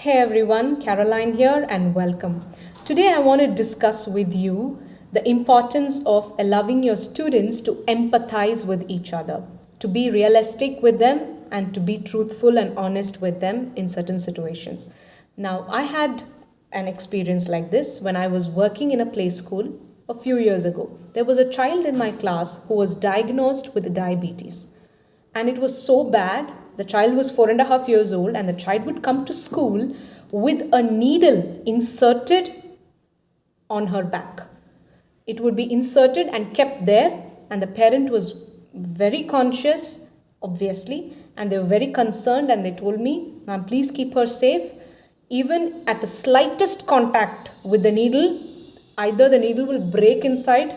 Hey everyone, Caroline here and welcome. Today I want to discuss with you the importance of allowing your students to empathize with each other, to be realistic with them and to be truthful and honest with them in certain situations. Now, I had an experience like this when I was working in a play school a few years ago. There was a child in my class who was diagnosed with diabetes. And it was so bad. The child was 4.5 years old, and the child would come to school with a needle inserted on her back. It would be inserted and kept there, and the parent was very conscious, obviously, and they were very concerned. And they told me, "Ma'am, please keep her safe. Even at the slightest contact with the needle, either the needle will break inside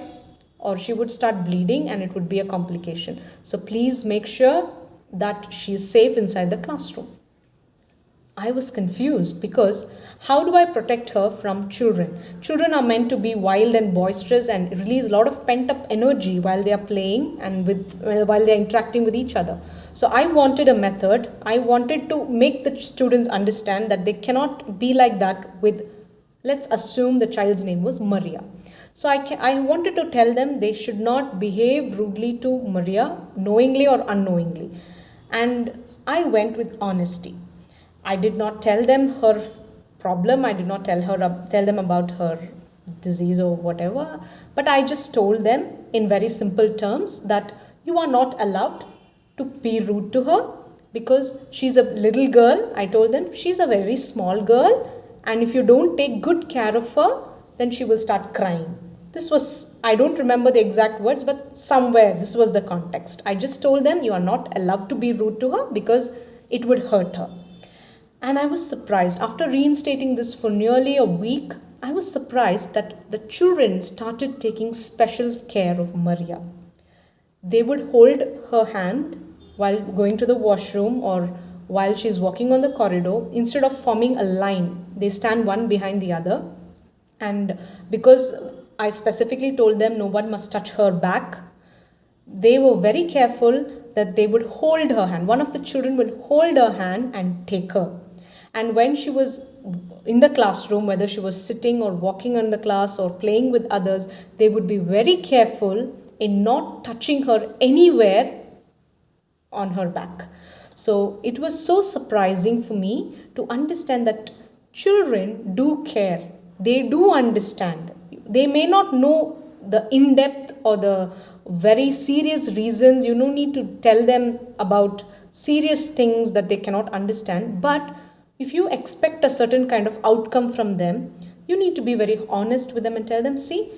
or she would start bleeding and it would be a complication. So please make sure that she is safe inside the classroom." I was confused because how do I protect her from children? Children are meant to be wild and boisterous and release a lot of pent up energy while they are playing and while they are interacting with each other. So I wanted a method. I wanted to make the students understand that they cannot be like that with, let's assume the child's name was Maria. So I wanted to tell them they should not behave rudely to Maria, knowingly or unknowingly. And I went with honesty. I did not tell them her problem. I did not tell them about her disease or whatever. But I just told them in very simple terms that you are not allowed to be rude to her because she's a little girl. I told them she's a very small girl, and if you don't take good care of her, then she will start crying. This was, I don't remember the exact words, but somewhere this was the context. I just told them you are not allowed to be rude to her because it would hurt her. And I was surprised. After reinstating this for nearly a week, I was surprised that the children started taking special care of Maria. They would hold her hand while going to the washroom or while she's walking on the corridor. Instead of forming a line, they stand one behind the other. And because I specifically told them no one must touch her back, they were very careful that they would hold her hand. One of the children would hold her hand and take her. And when she was in the classroom, whether she was sitting or walking in the class or playing with others, they would be very careful in not touching her anywhere on her back. So it was so surprising for me to understand that children do care. They do understand. They may not know the in-depth or the very serious reasons. You don't need to tell them about serious things that they cannot understand. But if you expect a certain kind of outcome from them, you need to be very honest with them and tell them, see,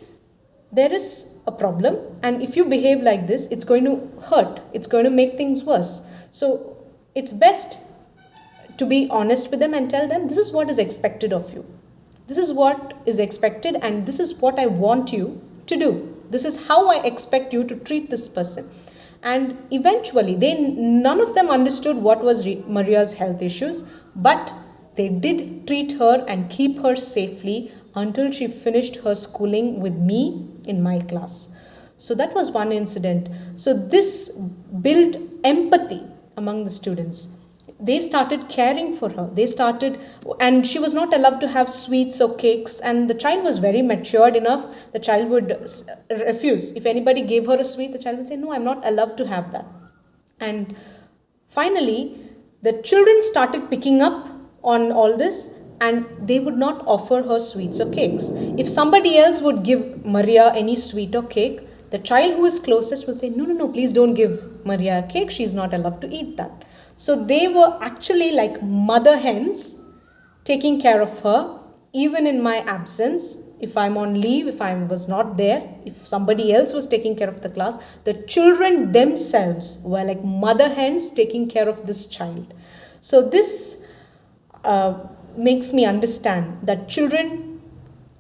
there is a problem, and if you behave like this, it's going to hurt. It's going to make things worse. So it's best to be honest with them and tell them, this is what is expected of you. This is what is expected, and this is what I want you to do. This is how I expect you to treat this person. And eventually, none of them understood what was Maria's health issues, but they did treat her and keep her safely until she finished her schooling with me in my class. So that was one incident. So this built empathy among the students. They started caring for her. And she was not allowed to have sweets or cakes. And the child was very matured enough. The child would refuse. If anybody gave her a sweet, the child would say, no, I'm not allowed to have that. And finally, the children started picking up on all this, and they would not offer her sweets or cakes. If somebody else would give Maria any sweet or cake, the child who is closest will say, no, please don't give Maria a cake. She's not allowed to eat that. So they were actually like mother hens taking care of her, even in my absence. If I'm on leave, if I was not there, if somebody else was taking care of the class, the children themselves were like mother hens taking care of this child. So this makes me understand that children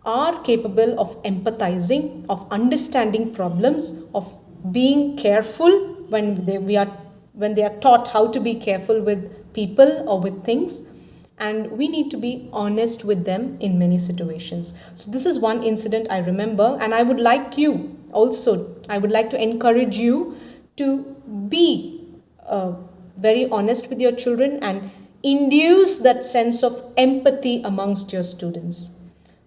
are capable of empathizing, of understanding problems, of being careful when they are taught how to be careful with people or with things. And we need to be honest with them in many situations. So this is one incident I remember, and I would like to encourage you to be very honest with your children and induce that sense of empathy amongst your students.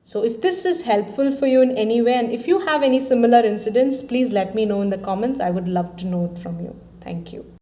So if this is helpful for you in any way, and if you have any similar incidents, please let me know in the comments. I would love to know it from you. Thank you.